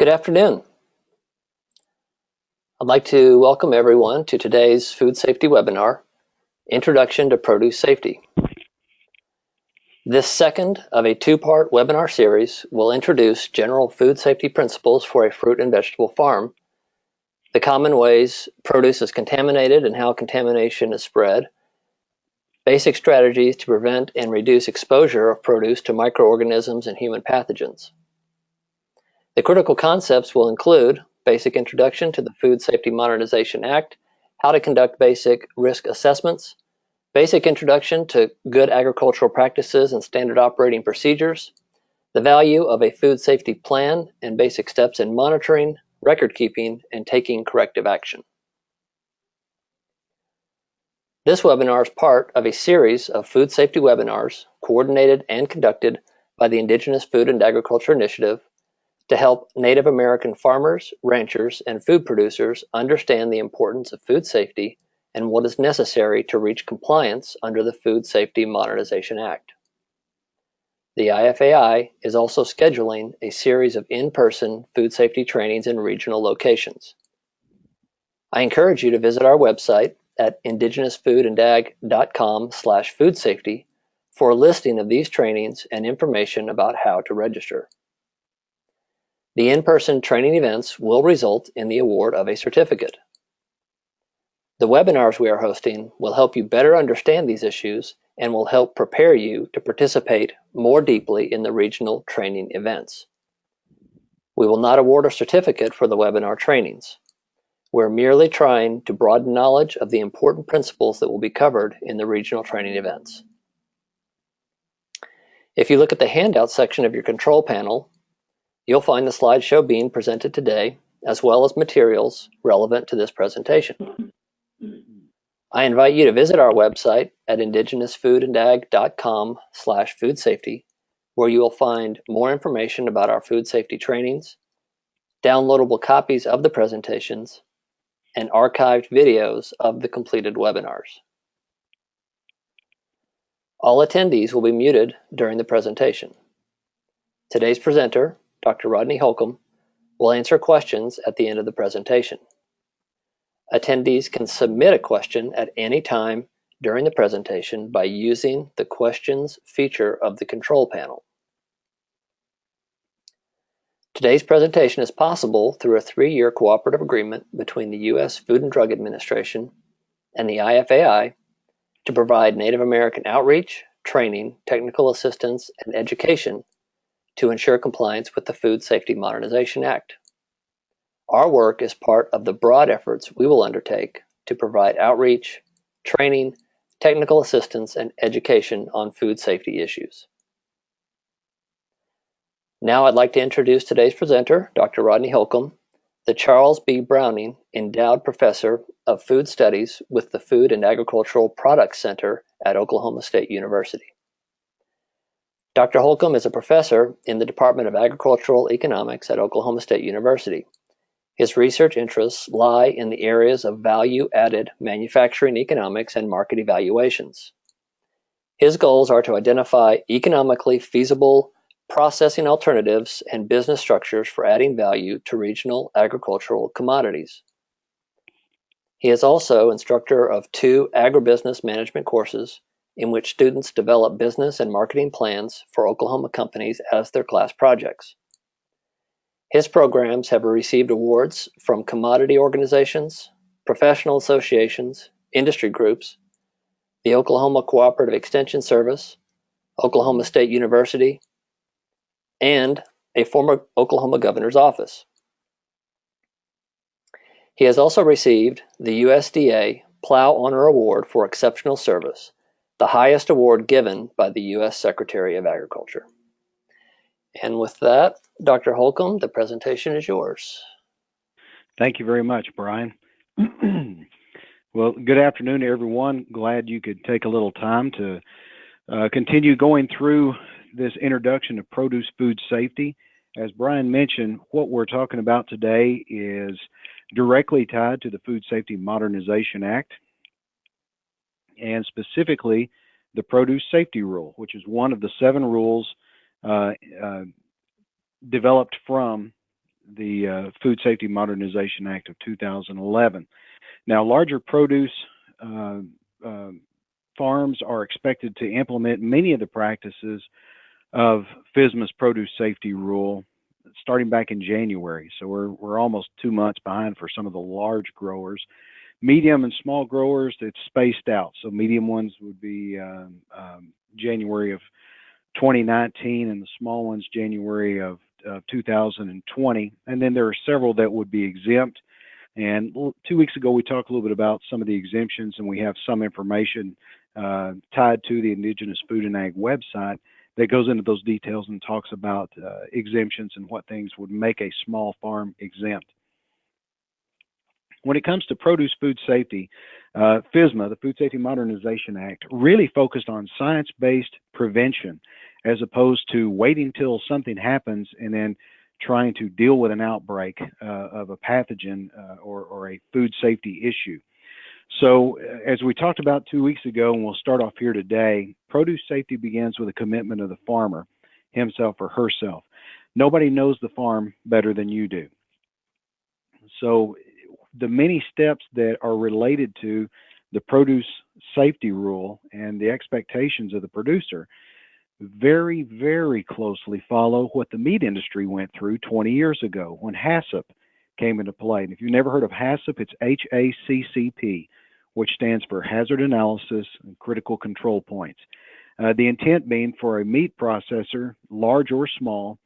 Good afternoon. I'd like to welcome everyone to today's food safety webinar, Introduction to Produce Safety. This second of a two-part webinar series will introduce general food safety principles for a fruit and vegetable farm, the common ways produce is contaminated and how contamination is spread, basic strategies to prevent and reduce exposure of produce to microorganisms and human pathogens. The critical concepts will include basic introduction to the Food Safety Modernization Act, how to conduct basic risk assessments, basic introduction to good agricultural practices and standard operating procedures, the value of a food safety plan and basic steps in monitoring, record keeping, and taking corrective action. This webinar is part of a series of food safety webinars coordinated and conducted by the Indigenous Food and Agriculture Initiative to help Native American farmers, ranchers, and food producers understand the importance of food safety and what is necessary to reach compliance under the Food Safety Modernization Act. The IFAI is also scheduling a series of in-person food safety trainings in regional locations. I encourage you to visit our website at indigenousfoodandag.com/foodsafety for a listing of these trainings and information about how to register. The in-person training events will result in the award of a certificate. The webinars we are hosting will help you better understand these issues and will help prepare you to participate more deeply in the regional training events. We will not award a certificate for the webinar trainings. We're merely trying to broaden knowledge of the important principles that will be covered in the regional training events. If you look at the handout section of your control panel, you'll find the slideshow being presented today, as well as materials relevant to this presentation. I invite you to visit our website at indigenousfoodandag.com/foodsafety, where you will find more information about our food safety trainings, downloadable copies of the presentations, and archived videos of the completed webinars. All attendees will be muted during the presentation. Today's presenter, Dr. Rodney Holcomb, will answer questions at the end of the presentation. Attendees can submit a question at any time during the presentation by using the questions feature of the control panel. Today's presentation is possible through a 3-year cooperative agreement between the U.S. Food and Drug Administration and the IFAI to provide Native American outreach, training, technical assistance, and education to ensure compliance with the Food Safety Modernization Act. Our work is part of the broad efforts we will undertake to provide outreach, training, technical assistance, and education on food safety issues. Now I'd like to introduce today's presenter, Dr. Rodney Holcomb, the Charles B. Browning Endowed Professor of Food Studies with the Food and Agricultural Products Center at Oklahoma State University. Dr. Holcomb is a professor in the Department of Agricultural Economics at Oklahoma State University. His research interests lie in the areas of value-added manufacturing economics and market evaluations. His goals are to identify economically feasible processing alternatives and business structures for adding value to regional agricultural commodities. He is also instructor of 2 agribusiness management courses in which students develop business and marketing plans for Oklahoma companies as their class projects. His programs have received awards from commodity organizations, professional associations, industry groups, the Oklahoma Cooperative Extension Service, Oklahoma State University, and a former Oklahoma governor's office. He has also received the USDA Plow Honor Award for Exceptional Service, the highest award given by the U.S. Secretary of Agriculture. And with that, Dr. Holcomb, the presentation is yours. Thank you very much, Brian. Well, good afternoon, everyone. Glad you could take a little time to continue going through this introduction to produce food safety. As Brian mentioned, what we're talking about today is directly tied to the Food Safety Modernization Act, and specifically the Produce Safety Rule, which is one of the 7 rules developed from the Food Safety Modernization Act of 2011. Now, larger produce farms are expected to implement many of the practices of FSMA's produce safety rule starting back in January. So we're almost 2 months behind for some of the large growers. Medium and small growers, it's spaced out. So medium ones would be January of 2019, and the small ones January of 2020. And then there are several that would be exempt. And 2 weeks ago, we talked a little bit about some of the exemptions, and we have some information tied to the Indigenous Food and Ag website that goes into those details and talks about exemptions and what things would make a small farm exempt. When it comes to produce food safety, FSMA, the Food Safety Modernization Act, really focused on science-based prevention as opposed to waiting till something happens and then trying to deal with an outbreak of a pathogen or a food safety issue. So as we talked about 2 weeks ago, and we'll start off here today, produce safety begins with a commitment of the farmer, himself or herself. Nobody knows the farm better than you do. So the many steps that are related to the produce safety rule and the expectations of the producer very, very closely follow what the meat industry went through 20 years ago when HACCP came into play. And if you've never heard of HACCP, it's HACCP, which stands for Hazard Analysis and Critical Control Points. The intent being for a meat processor, large or small,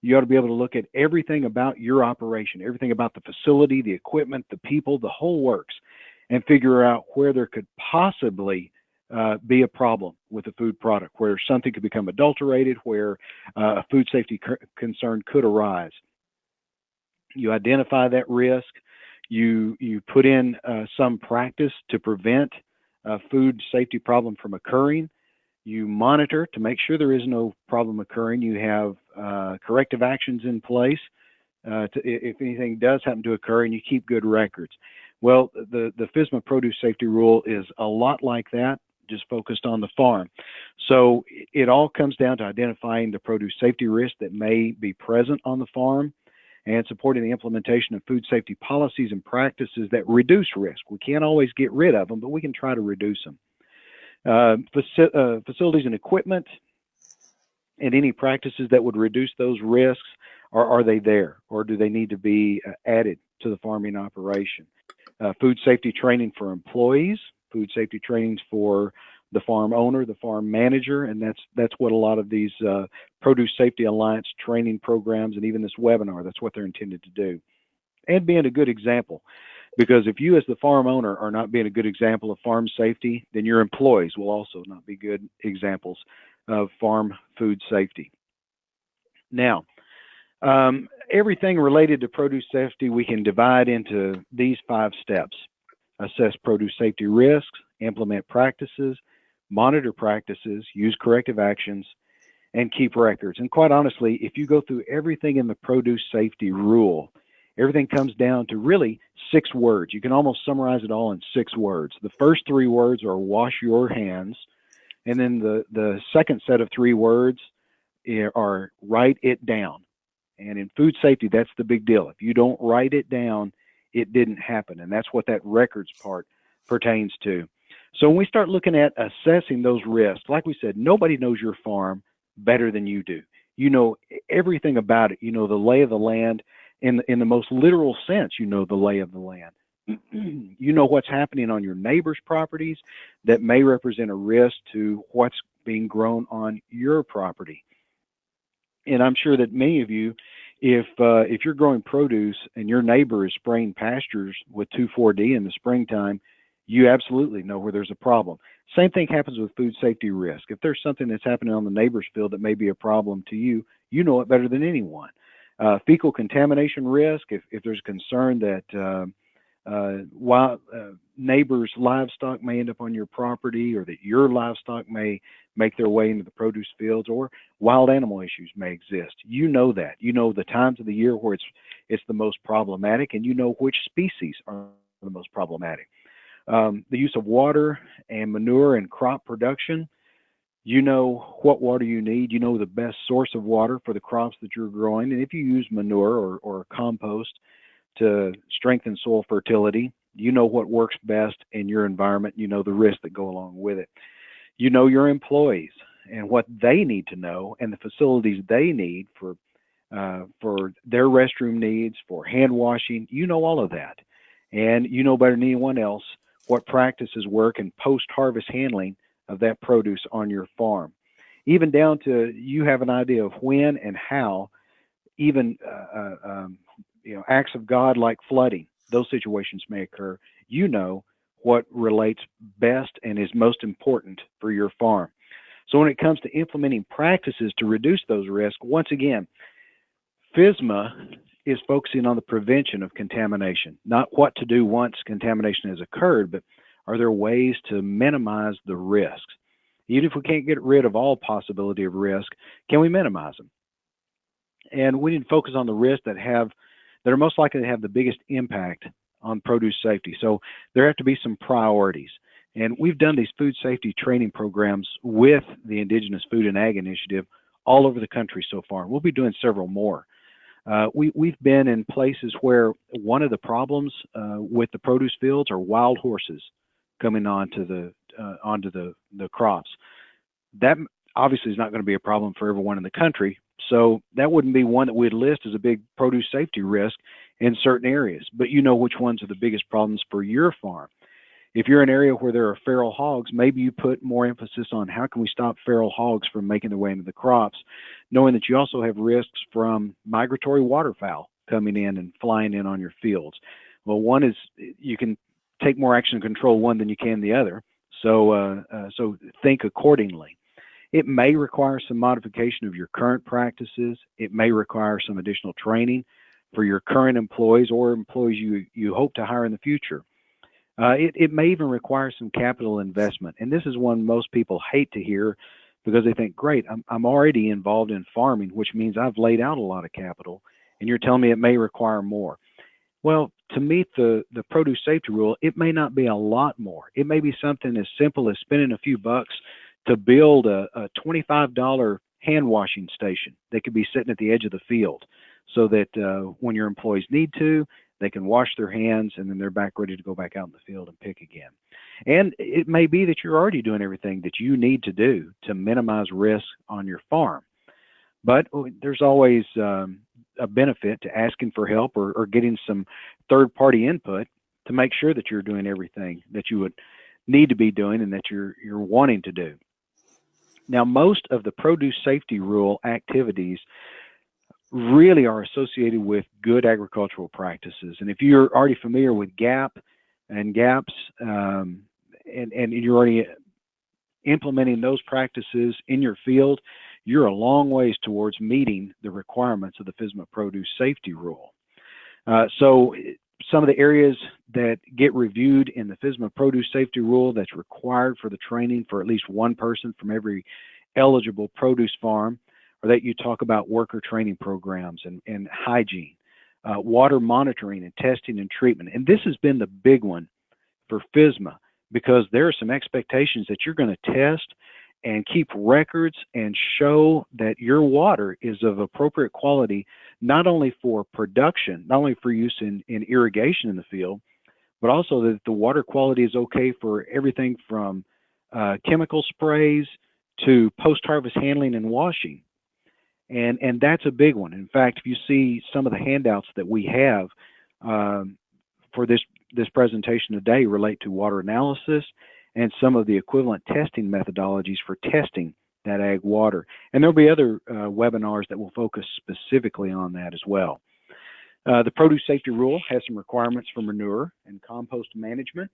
you ought to be able to look at everything about your operation, everything about the facility, the equipment, the people, the whole works, and figure out where there could possibly be a problem with a food product, where something could become adulterated, where a food safety concern could arise. You identify that risk. You put in some practice to prevent a food safety problem from occurring. You monitor to make sure there is no problem occurring. You have corrective actions in place if anything does happen to occur, and you keep good records. Well, the FSMA produce safety rule is a lot like that, just focused on the farm. So it all comes down to identifying the produce safety risk that may be present on the farm and supporting the implementation of food safety policies and practices that reduce risk. We can't always get rid of them, but we can try to reduce them. Facilities and equipment and any practices that would reduce those risks, are they there, or do they need to be added to the farming operation? Food safety training for employees, food safety trainings for the farm owner, the farm manager, and that's what a lot of these Produce Safety Alliance training programs and even this webinar, that's what they're intended to do. And being a good example, because if you as the farm owner are not being a good example of farm safety, then your employees will also not be good examples of farm food safety. Now, everything related to produce safety we can divide into these 5 steps: assess produce safety risks, implement practices, monitor practices, use corrective actions, and keep records. And quite honestly, if you go through everything in the produce safety rule, everything comes down to really 6 words. You can almost summarize it all in 6 words. The first 3 words are wash your hands. And then the second set of 3 words are write it down. And in food safety, that's the big deal. If you don't write it down, it didn't happen. And that's what that records part pertains to. So when we start looking at assessing those risks, like we said, nobody knows your farm better than you do. You know everything about it. You know the lay of the land. In the most literal sense, you know the lay of the land. You know what's happening on your neighbor's properties that may represent a risk to what's being grown on your property. And I'm sure that many of you, if you're growing produce and your neighbor is spraying pastures with 2,4-D in the springtime, you absolutely know where there's a problem. Same thing happens with food safety risk. If there's something that's happening on the neighbor's field that may be a problem to you, you know it better than anyone. Fecal contamination risk, if there's concern that neighbors' livestock may end up on your property, or that your livestock may make their way into the produce fields, or wild animal issues may exist. You know that. You know the times of the year where it's the most problematic, and you know which species are the most problematic. The use of water and manure and crop production. You know what water you need. You know the best source of water for the crops that you're growing. And if you use manure or compost to strengthen soil fertility, you know what works best in your environment. You know the risks that go along with it. You know your employees and what they need to know and the facilities they need for their restroom needs, for hand washing. You know all of that. And you know better than anyone else what practices work in post-harvest handling of that produce on your farm. Even down to you have an idea of when and how even acts of God like flooding, those situations may occur. You know what relates best and is most important for your farm. So when it comes to implementing practices to reduce those risks, once again, FSMA is focusing on the prevention of contamination, not what to do once contamination has occurred, but are there ways to minimize the risks? Even if we can't get rid of all possibility of risk, can we minimize them? And we need to focus on the risks that are most likely to have the biggest impact on produce safety. So there have to be some priorities. And we've done these food safety training programs with the Indigenous Food and Ag Initiative all over the country so far. We'll be doing several more. We've been in places where one of the problems with the produce fields are wild horses coming onto the crops. That obviously is not going to be a problem for everyone in the country, so that wouldn't be one that we'd list as a big produce safety risk in certain areas. But you know which ones are the biggest problems for your farm. If you're in an area where there are feral hogs, maybe you put more emphasis on how can we stop feral hogs from making their way into the crops, knowing that you also have risks from migratory waterfowl coming in and flying in on your fields. Well, one is you can take more action to control one than you can the other, so think accordingly. It may require some modification of your current practices. It may require some additional training for your current employees or employees you hope to hire in the future. It may even require some capital investment. And this is one most people hate to hear because they think, great, I'm already involved in farming, which means I've laid out a lot of capital, and you're telling me it may require more. Well, to meet the produce safety rule, it may not be a lot more. It may be something as simple as spending a few bucks to build a $25 hand washing station that could be sitting at the edge of the field so that when your employees need to, they can wash their hands and then they're back ready to go back out in the field and pick again. And it may be that you're already doing everything that you need to do to minimize risk on your farm. But there's always a benefit to asking for help or getting some third-party input to make sure that you're doing everything that you would need to be doing and that you're wanting to do. Now, most of the produce safety rule activities really are associated with good agricultural practices. And if you're already familiar with GAP and GAPS, and you're already implementing those practices in your field, you're a long ways towards meeting the requirements of the FSMA produce safety rule. So some of the areas that get reviewed in the FSMA produce safety rule that's required for the training for at least one person from every eligible produce farm or that you talk about worker training programs and hygiene, water monitoring and testing and treatment. And this has been the big one for FSMA because there are some expectations that you're going to test and keep records and show that your water is of appropriate quality, not only for production, not only for use in irrigation in the field, but also that the water quality is okay for everything from chemical sprays to post-harvest handling and washing. And that's a big one. In fact, if you see some of the handouts that we have for this presentation today relate to water analysis and some of the equivalent testing methodologies for testing that ag water. And there'll be other webinars that will focus specifically on that as well. The produce safety rule has some requirements for manure and compost management.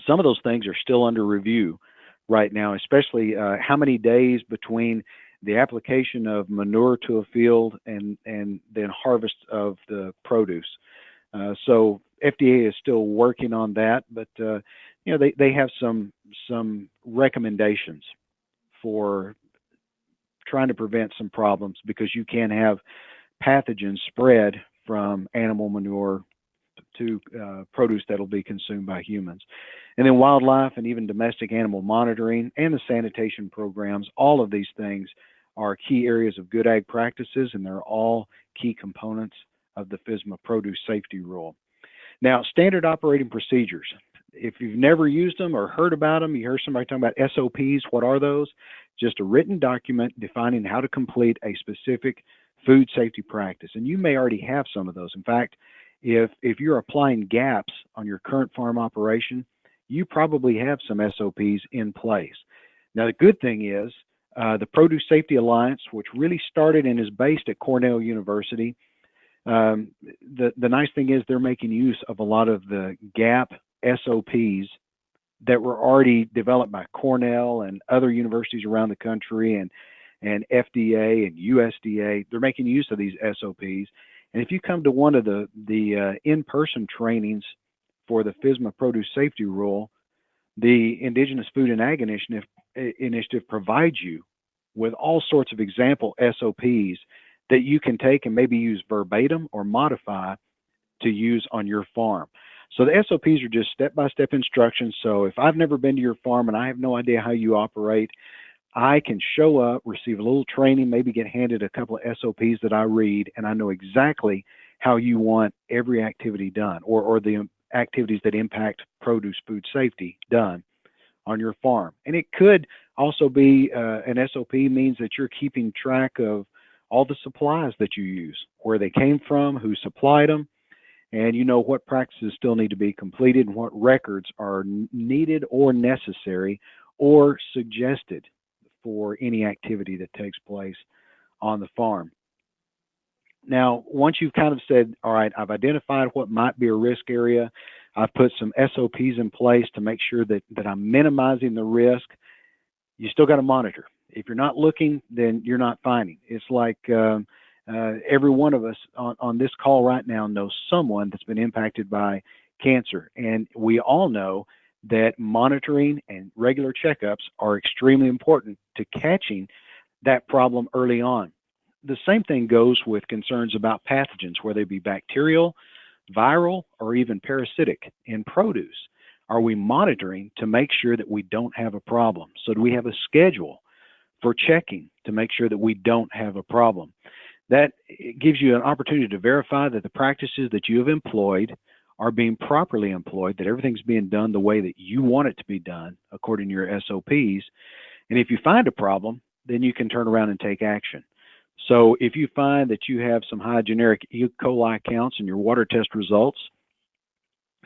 Some of those things are still under review right now, especially how many days between the application of manure to a field and then harvest of the produce. So FDA is still working on that, but they have some recommendations for trying to prevent some problems because you can have pathogens spread from animal manure to produce that will be consumed by humans. And then wildlife and even domestic animal monitoring and the sanitation programs, all of these things are key areas of good ag practices, and they're all key components of the FSMA produce safety rule. Now, standard operating procedures. If you've never used them or heard about them, you heard somebody talking about SOPs, what are those? Just a written document defining how to complete a specific food safety practice. And you may already have some of those. In fact, if you're applying gaps on your current farm operation, you probably have some SOPs in place. Now, the good thing is the Produce Safety Alliance, which really started and is based at Cornell University, the nice thing is they're making use of a lot of the GAP SOPs that were already developed by Cornell and other universities around the country, and FDA and USDA. They're making use of these SOPs. And if you come to one of the in-person trainings for the FSMA Produce Safety Rule, the Indigenous Food and Ag Initiative provides you with all sorts of example SOPs that you can take and maybe use verbatim or modify to use on your farm. So the SOPs are just step-by-step instructions. So if I've never been to your farm and I have no idea how you operate, I can show up, receive a little training, maybe get handed a couple of SOPs that I read, and I know exactly how you want every activity done, or the activities that impact produce food safety done on your farm. And it could also be an SOP means that you're keeping track of all the supplies that you use, where they came from, who supplied them, and you know what practices still need to be completed and what records are needed or necessary or suggested for any activity that takes place on the farm. Now, once you've kind of said, all right, I've identified what might be a risk area, I've put some SOPs in place to make sure that I'm minimizing the risk, you still got to monitor. If you're not looking, then you're not finding. It's like every one of us on this call right now knows someone that's been impacted by cancer. And we all know that monitoring and regular checkups are extremely important to catching that problem early on. The same thing goes with concerns about pathogens, whether they be bacterial, viral, or even parasitic in produce. Are we monitoring to make sure that we don't have a problem? So do we have a schedule for checking to make sure that we don't have a problem? That gives you an opportunity to verify that the practices that you have employed are being properly employed, that everything's being done the way that you want it to be done according to your SOPs. And if you find a problem, then you can turn around and take action. So if you find that you have some high generic E. coli counts in your water test results,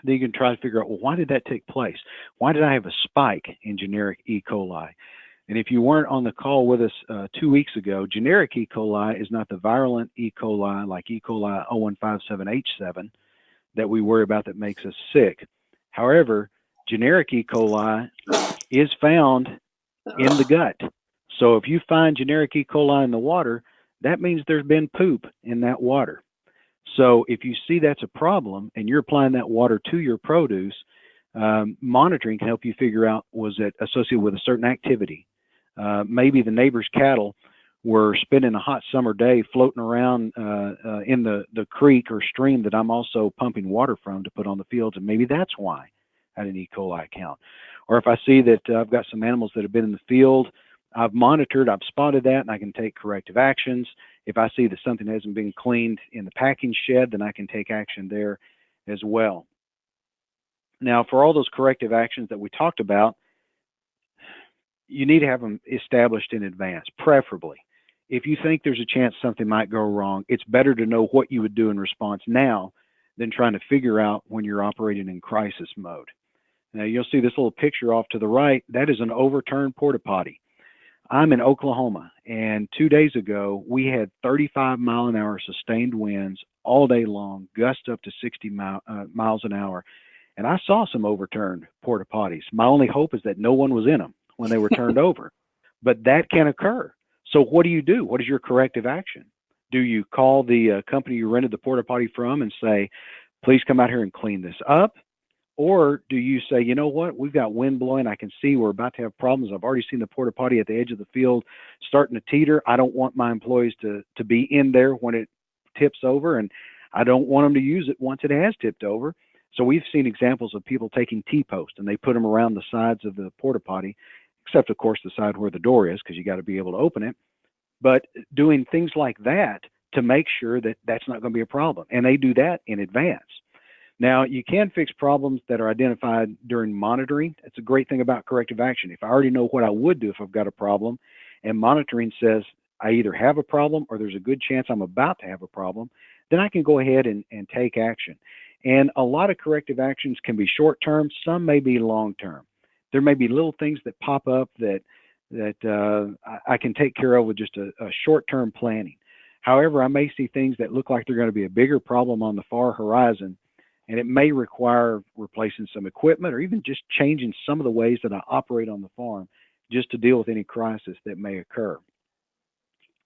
then you can try to figure out, well, why did that take place? Why did I have a spike in generic E. coli? And if you weren't on the call with us 2 weeks ago, generic E. coli is not the virulent E. coli like E. coli 0157H7 that we worry about that makes us sick. However, generic E. coli is found in the gut. So if you find generic E. coli in the water, that means there's been poop in that water. So if you see that's a problem and you're applying that water to your produce, monitoring can help you figure out, was it associated with a certain activity? Maybe the neighbor's cattle were spending a hot summer day floating around in the creek or stream that I'm also pumping water from to put on the fields, and maybe that's why I had an E. coli count. Or if I see that I've got some animals that have been in the field, I've monitored, I've spotted that, and I can take corrective actions. If I see that something hasn't been cleaned in the packing shed, then I can take action there as well. Now, for all those corrective actions that we talked about, you need to have them established in advance, preferably. If you think there's a chance something might go wrong, it's better to know what you would do in response now than trying to figure out when you're operating in crisis mode. Now, you'll see this little picture off to the right. That is an overturned porta potty. I'm in Oklahoma, and 2 days ago, we had 35-mile-an-hour sustained winds all day long, gusts up to 60 miles an hour, and I saw some overturned porta potties. My only hope is that no one was in them when they were turned over, but that can occur. So what do you do? What is your corrective action? Do you call the company you rented the porta potty from and say, please come out here and clean this up? Or do you say, you know what, we've got wind blowing, I can see we're about to have problems. I've already seen the porta potty at the edge of the field starting to teeter. I don't want my employees to be in there when it tips over, and I don't want them to use it once it has tipped over. So we've seen examples of people taking T-posts and they put them around the sides of the porta potty, except of course the side where the door is, because you got to be able to open it. But doing things like that to make sure that that's not going to be a problem. And they do that in advance. Now, you can fix problems that are identified during monitoring. It's a great thing about corrective action. If I already know what I would do if I've got a problem, and monitoring says I either have a problem or there's a good chance I'm about to have a problem, then I can go ahead and take action. And a lot of corrective actions can be short-term. Some may be long-term. There may be little things that pop up that I can take care of with just a short-term planning. However, I may see things that look like they're going to be a bigger problem on the far horizon, and it may require replacing some equipment or even just changing some of the ways that I operate on the farm just to deal with any crisis that may occur.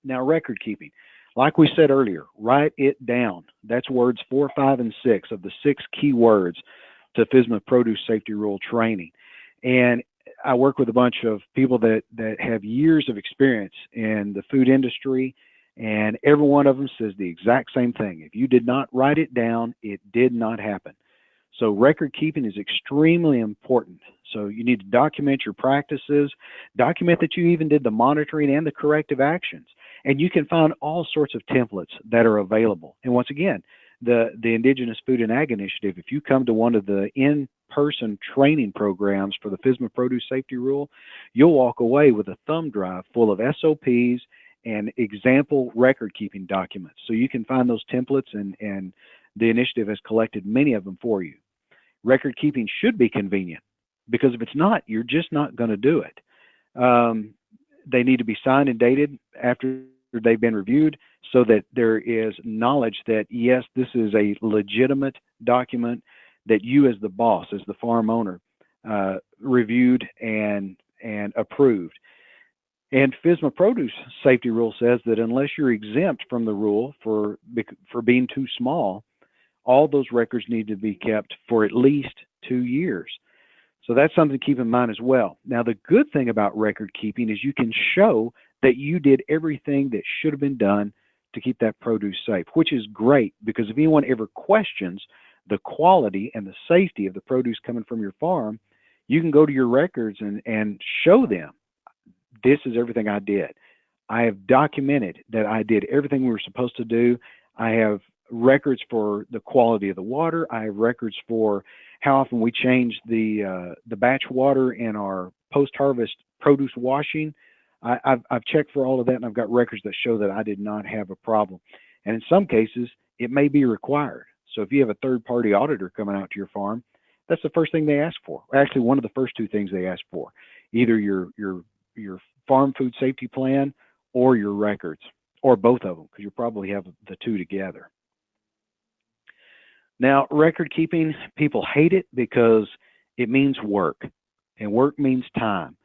Now, record keeping. Like we said earlier, write it down. That's words 4, 5, and 6 of the 6 key words to FSMA Produce Safety Rule training. And I work with a bunch of people that have years of experience in the food industry, and every one of them says the exact same thing. If you did not write it down, it did not happen. So record keeping is extremely important. So you need to document your practices, document that you even did the monitoring and the corrective actions. And you can find all sorts of templates that are available. And once again, the Indigenous Food and Ag Initiative, if you come to one of the in-person training programs for the FSMA Produce Safety Rule, you'll walk away with a thumb drive full of SOPs and example record-keeping documents. So you can find those templates, and the initiative has collected many of them for you. Record-keeping should be convenient, because if it's not, you're just not going to do it. They need to be signed and dated after they've been reviewed so that there is knowledge that, yes, this is a legitimate document that you as the boss, as the farm owner, reviewed and approved. And FSMA Produce Safety Rule says that unless you're exempt from the rule for being too small, all those records need to be kept for at least 2 years. So that's something to keep in mind as well. Now, the good thing about record keeping is you can show that you did everything that should have been done to keep that produce safe, which is great, because if anyone ever questions the quality and the safety of the produce coming from your farm, you can go to your records and show them, this is everything I did. I have documented that I did everything we were supposed to do. I have records for the quality of the water. I have records for how often we change the batch water in our post-harvest produce washing. I've checked for all of that, and I've got records that show that I did not have a problem. And in some cases, it may be required. So if you have a third-party auditor coming out to your farm, that's the first thing they ask for. Actually, one of the first 2 things they ask for, either your farm food safety plan or your records, or both of them, because you probably have the 2 together. Now, record keeping, people hate it because it means work, and work means time.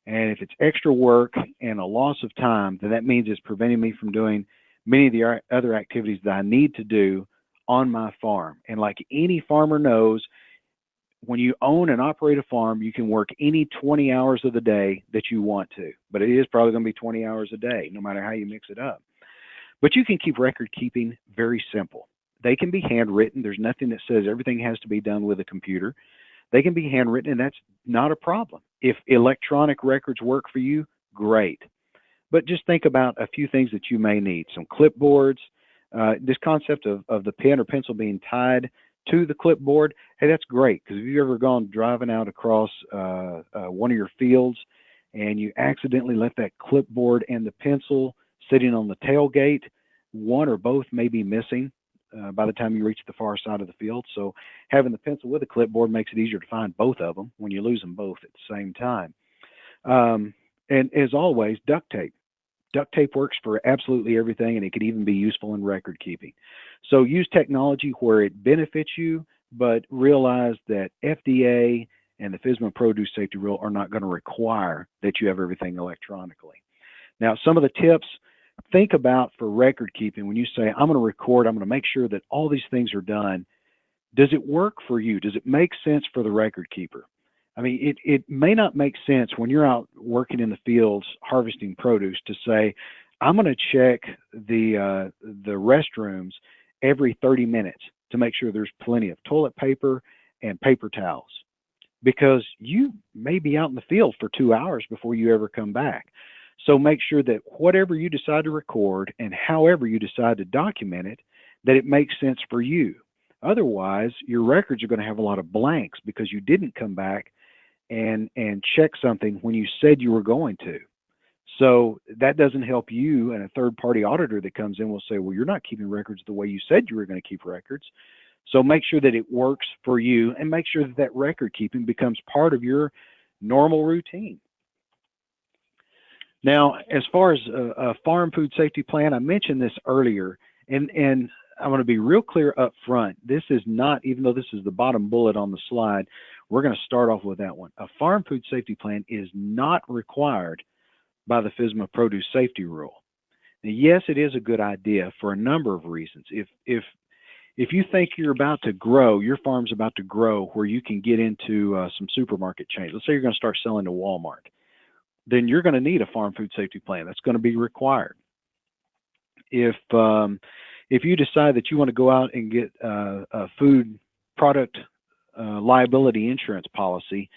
And if it's extra work and a loss of time, then that means it's preventing me from doing many of the other activities that I need to do on my farm. And like any farmer knows, when you own and operate a farm, you can work any 20 hours of the day that you want to, but it is probably going to be 20 hours a day, no matter how you mix it up. But you can keep record keeping very simple. They can be handwritten. There's nothing that says everything has to be done with a computer. They can be handwritten, and that's not a problem. If electronic records work for you, great. But just think about a few things that you may need. Some clipboards, this concept of the pen or pencil being tied to the clipboard, hey, that's great, because if you've ever gone driving out across one of your fields and you accidentally left that clipboard and the pencil sitting on the tailgate, one or both may be missing by the time you reach the far side of the field. So having the pencil with a clipboard makes it easier to find both of them when you lose them both at the same time. And as always, duct tape. Duct tape works for absolutely everything, and it could even be useful in record keeping. So use technology where it benefits you, but realize that FDA and the FSMA Produce Safety Rule are not going to require that you have everything electronically. Now, some of the tips, think about for record keeping, when you say, I'm going to record, I'm going to make sure that all these things are done, does it work for you? Does it make sense for the record keeper? I mean, it may not make sense when you're out working in the fields harvesting produce to say, I'm going to check the restrooms every 30 minutes to make sure there's plenty of toilet paper and paper towels, because you may be out in the field for 2 hours before you ever come back. So make sure that whatever you decide to record and however you decide to document it, that it makes sense for you. Otherwise, your records are going to have a lot of blanks because you didn't come back and check something when you said you were going to. So that doesn't help you, and a third-party auditor that comes in will say, well, you're not keeping records the way you said you were going to keep records. So make sure that it works for you, and make sure that that record keeping becomes part of your normal routine. Now, as far as a farm food safety plan, I mentioned this earlier, and I want to be real clear up front. This is not, even though this is the bottom bullet on the slide, we're going to start off with that one. A farm food safety plan is not required by the FSMA produce safety rule. Now, yes, it is a good idea for a number of reasons. If you think you're about to grow, your farm's about to grow where you can get into some supermarket chains. Let's say you're going to start selling to Walmart. Then you're going to need a farm food safety plan. That's going to be required. If you decide that you want to go out and get a food product liability insurance policy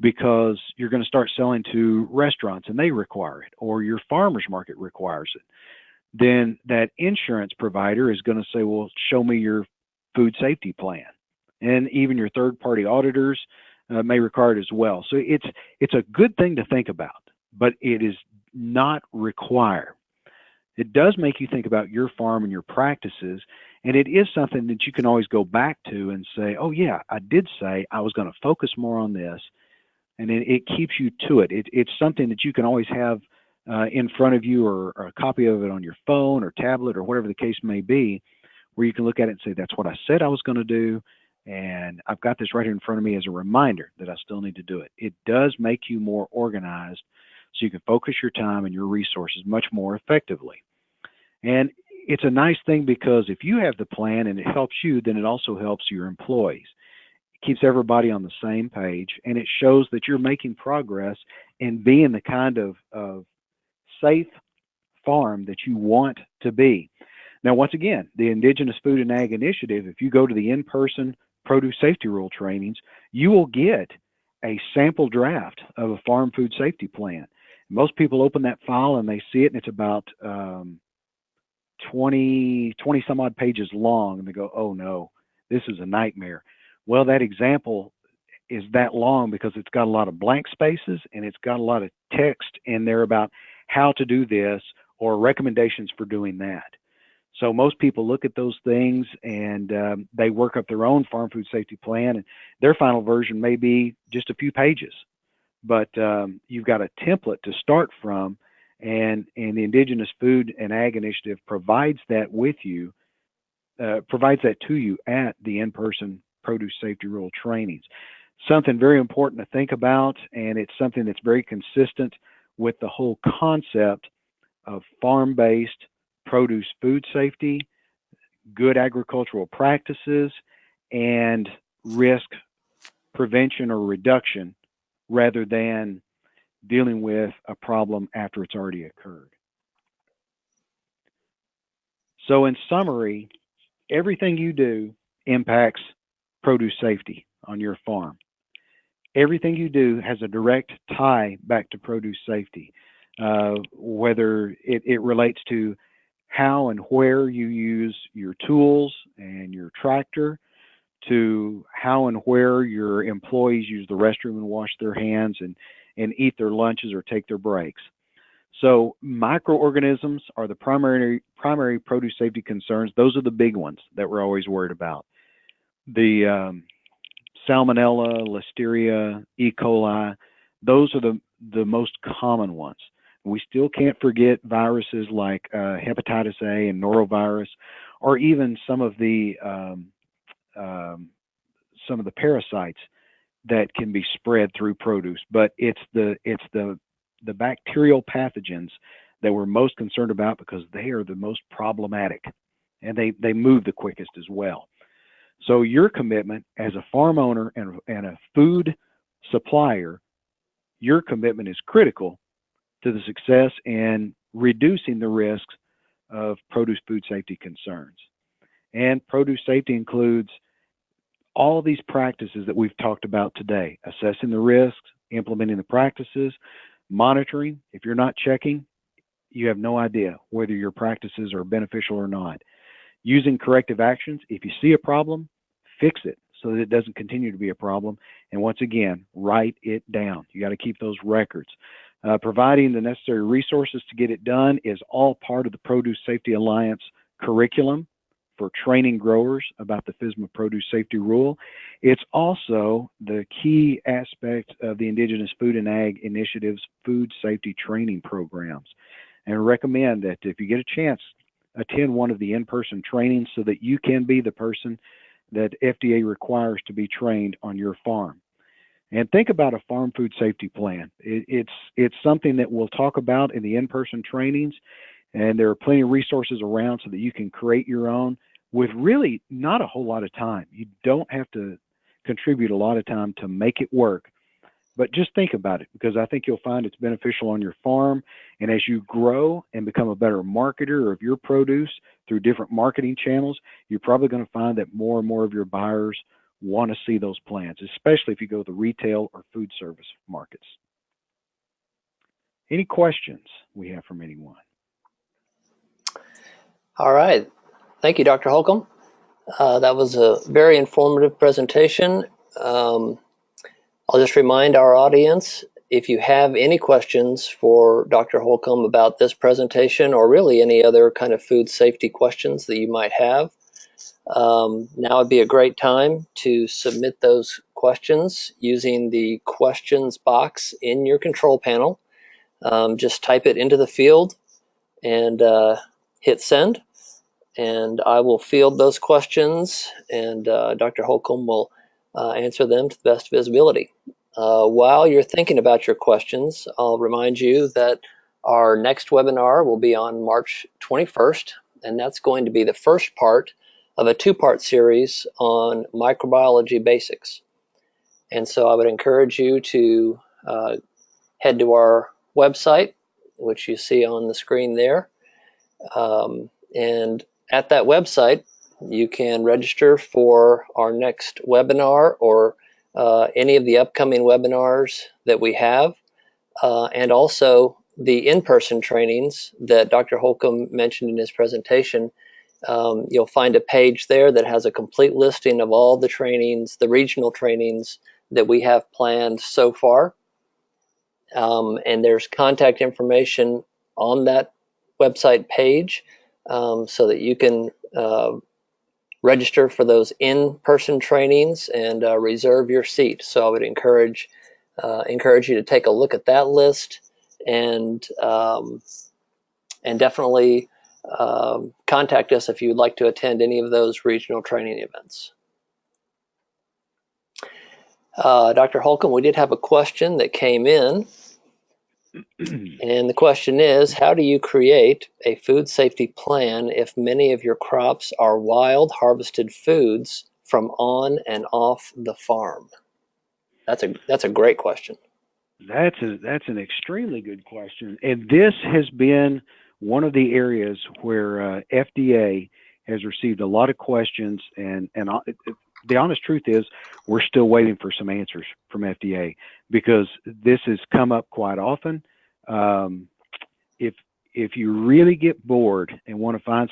because you're going to start selling to restaurants and they require it, or your farmer's market requires it, then that insurance provider is going to say, well, show me your food safety plan. And even your third-party auditors may require it as well. So it's a good thing to think about, but it is not required. It does make you think about your farm and your practices, and it is something that you can always go back to and say, oh yeah, I did say I was going to focus more on this, and it keeps you to it. It's something that you can always have in front of you, or a copy of it on your phone or tablet or whatever the case may be, where you can look at it and say, that's what I said I was going to do, and I've got this right here in front of me as a reminder that I still need to do it. It does make you more organized, so you can focus your time and your resources much more effectively. And it's a nice thing because if you have the plan and it helps you, then it also helps your employees. It keeps everybody on the same page, and it shows that you're making progress in being the kind of safe farm that you want to be. Now, once again, the Indigenous Food and Ag Initiative, if you go to the in-person produce safety rule trainings, you will get a sample draft of a farm food safety plan. Most people open that file and they see it, and it's about 20 some odd pages long, and they go, oh no, this is a nightmare. Well, that example is that long because it's got a lot of blank spaces and it's got a lot of text in there about how to do this or recommendations for doing that. So most people look at those things and they work up their own farm food safety plan, and their final version may be just a few pages. But you've got a template to start from, and the Indigenous Food and Ag Initiative provides that with you, provides that to you at the in-person produce safety rule trainings. Something very important to think about, and it's something that's very consistent with the whole concept of farm-based produce food safety, good agricultural practices, and risk prevention or reduction, rather than dealing with a problem after it's already occurred. So in summary, everything you do impacts produce safety on your farm. Everything you do has a direct tie back to produce safety, whether it relates to how and where you use your tools and your tractor, to how and where your employees use the restroom and wash their hands and eat their lunches or take their breaks. So microorganisms are the primary produce safety concerns. Those are the big ones that we're always worried about. The Salmonella, Listeria, E. coli, those are the most common ones. We still can't forget viruses like hepatitis A and norovirus, or even some of the parasites that can be spread through produce. But it's the bacterial pathogens that we're most concerned about because they are the most problematic, and they move the quickest as well. So your commitment as a farm owner and a food supplier, your commitment is critical to the success in reducing the risks of produce food safety concerns. And produce safety includes all these practices that we've talked about today: assessing the risks, implementing the practices, monitoring. If you're not checking, you have no idea whether your practices are beneficial or not. Using corrective actions. If you see a problem, fix it so that it doesn't continue to be a problem. And once again, write it down. You got to keep those records. Providing the necessary resources to get it done is all part of the Produce Safety Alliance curriculum for training growers about the FSMA Produce Safety Rule. It's also the key aspect of the Indigenous Food and Ag Initiative's food safety training programs. And I recommend that if you get a chance, attend one of the in-person trainings so that you can be the person that FDA requires to be trained on your farm. And think about a farm food safety plan. It's something that we'll talk about in the in-person trainings, and there are plenty of resources around so that you can create your own with really not a whole lot of time. You don't have to contribute a lot of time to make it work, but just think about it, because I think you'll find it's beneficial on your farm. And as you grow and become a better marketer of your produce through different marketing channels, you're probably going to find that more and more of your buyers want to see those plans, especially if you go to the retail or food service markets. Any questions we have from anyone? All right. Thank you, Dr. Holcomb. That was a very informative presentation. I'll just remind our audience, if you have any questions for Dr. Holcomb about this presentation, or really any other kind of food safety questions that you might have, now would be a great time to submit those questions using the questions box in your control panel. Just type it into the field and hit send, and I will field those questions, and Dr. Holcomb will answer them to the best of his ability. While you're thinking about your questions, I'll remind you that our next webinar will be on March 21st, and that's going to be the first part of a two-part series on microbiology basics. And so I would encourage you to head to our website, which you see on the screen there. And at that website, you can register for our next webinar or any of the upcoming webinars that we have, and also the in-person trainings that Dr. Holcomb mentioned in his presentation. You'll find a page there that has a complete listing of all the trainings, the regional trainings that we have planned so far. And there's contact information on that website page, so that you can register for those in-person trainings and reserve your seat. So I would encourage you to take a look at that list, and definitely contact us if you would like to attend any of those regional training events. Dr. Holcomb, we did have a question that came in, and the question is, how do you create a food safety plan if many of your crops are wild harvested foods from on and off the farm? That's a great question. That's an extremely good question, and this has been one of the areas where FDA has received a lot of questions, and the honest truth is we're still waiting for some answers from FDA, because this has come up quite often. If you really get bored and want to find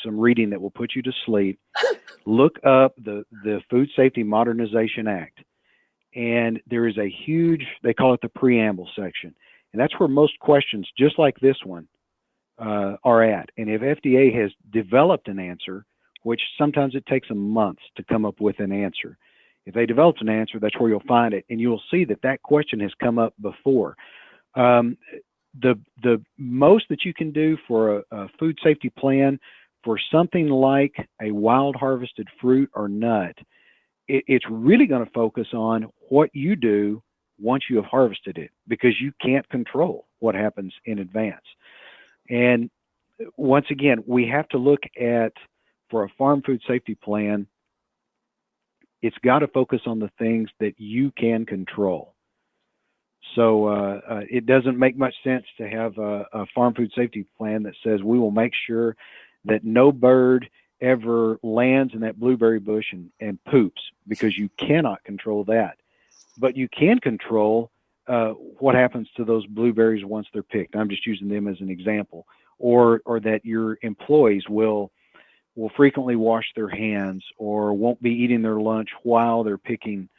some reading that will put you to sleep, look up the Food Safety Modernization Act. And there is a huge, they call it the preamble section. And that's where most questions, just like this one, are at. And if FDA has developed an answer, which sometimes it takes them months to come up with an answer, if they developed an answer, that's where you'll find it. And you'll see that question has come up before. The most that you can do for a food safety plan for something like a wild harvested fruit or nut, it's really going to focus on what you do once you have harvested it, because you can't control what happens in advance. And once again, we have to look at, for a farm food safety plan, it's got to focus on the things that you can control. So it doesn't make much sense to have a farm food safety plan that says we will make sure that no bird ever lands in that blueberry bush and poops, because you cannot control that. But you can control what happens to those blueberries once they're picked. I'm just using them as an example. Or that your employees will frequently wash their hands, or won't be eating their lunch while they're picking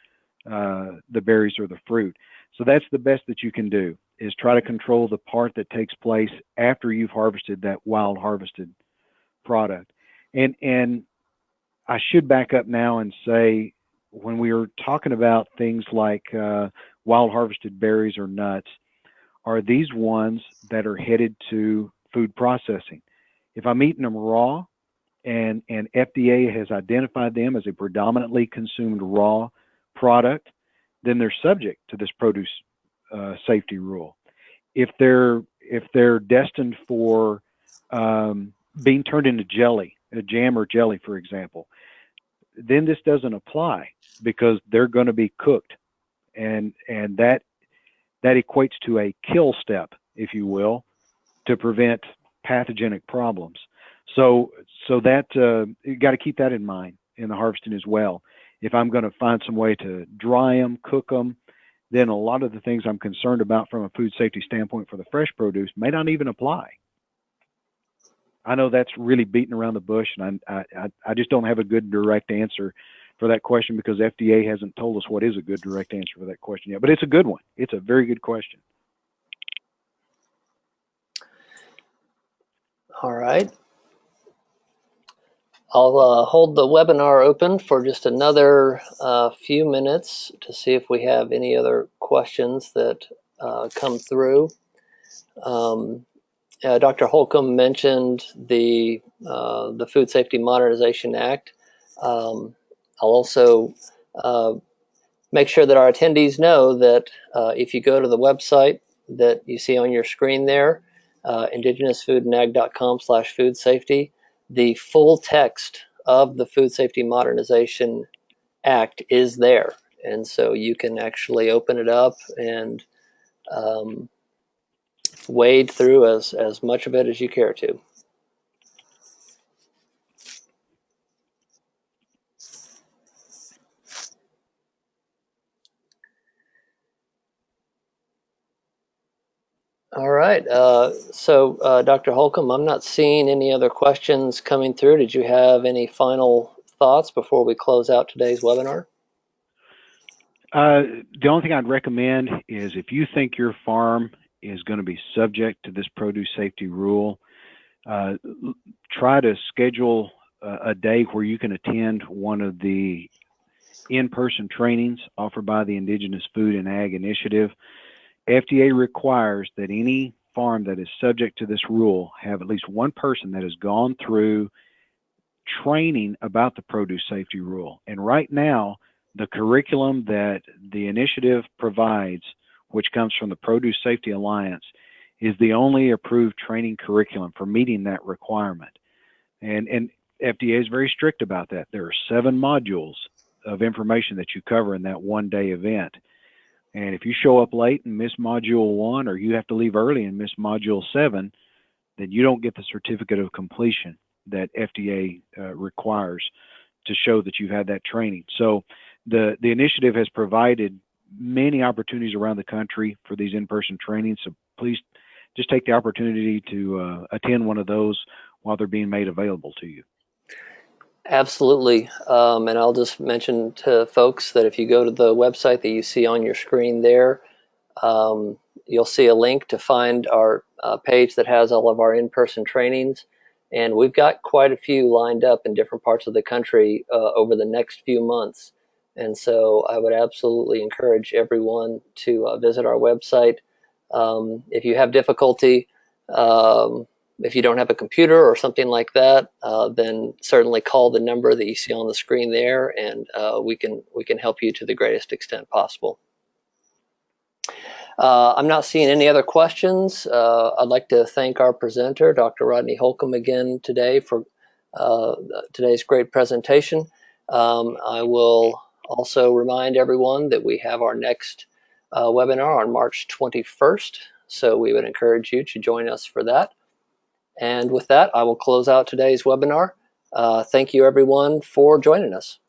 the berries or the fruit. So that's the best that you can do, is try to control the part that takes place after you've harvested that wild harvested product. And I should back up now and say, when we were talking about things like wild harvested berries or nuts, are these ones that are headed to food processing? If I'm eating them raw, and FDA has identified them as a predominantly consumed raw product, then they're subject to this produce safety rule. If they're destined for being turned into jelly, a jam or jelly, for example, then this doesn't apply, because they're going to be cooked, and that equates to a kill step, if you will, to prevent pathogenic problems. So that you got to keep that in mind in the harvesting as well. If I'm going to find some way to dry them, cook them, then a lot of the things I'm concerned about from a food safety standpoint for the fresh produce may not even apply. I know that's really beating around the bush, and I just don't have a good direct answer for that question, because FDA hasn't told us what is a good direct answer for that question yet. But it's a good one. It's a very good question. All right. I'll hold the webinar open for just another few minutes to see if we have any other questions that come through. Dr. Holcomb mentioned the Food Safety Modernization Act. I'll also make sure that our attendees know that if you go to the website that you see on your screen there, indigenousfoodandag.com/food safety, the full text of the Food Safety Modernization Act is there. And so you can actually open it up and wade through as much of it as you care to. All right. So Dr. Holcomb, I'm not seeing any other questions coming through. Did you have any final thoughts before we close out today's webinar? The only thing I'd recommend is, if you think your farm is going to be subject to this produce safety rule, try to schedule a day where you can attend one of the in-person trainings offered by the Indigenous Food and Ag Initiative. FDA requires that any farm that is subject to this rule have at least one person that has gone through training about the produce safety rule. And right now, the curriculum that the initiative provides, which comes from the Produce Safety Alliance, is the only approved training curriculum for meeting that requirement. And FDA is very strict about that. There are 7 modules of information that you cover in that one-day event. And if you show up late and miss module 1, or you have to leave early and miss module 7, then you don't get the certificate of completion that FDA requires to show that you've had that training. So the initiative has provided many opportunities around the country for these in-person trainings. So please just take the opportunity to attend one of those while they're being made available to you. Absolutely. And I'll just mention to folks that if you go to the website that you see on your screen there, you'll see a link to find our page that has all of our in-person trainings. And we've got quite a few lined up in different parts of the country over the next few months. And so I would absolutely encourage everyone to visit our website. If you have difficulty, if you don't have a computer or something like that, then certainly call the number that you see on the screen there, and we can help you to the greatest extent possible. I'm not seeing any other questions. I'd like to thank our presenter, Dr. Rodney Holcomb, again today for today's great presentation. I will also remind everyone that we have our next webinar on March 21st, so we would encourage you to join us for that. And with that, I will close out today's webinar. Thank you, everyone, for joining us.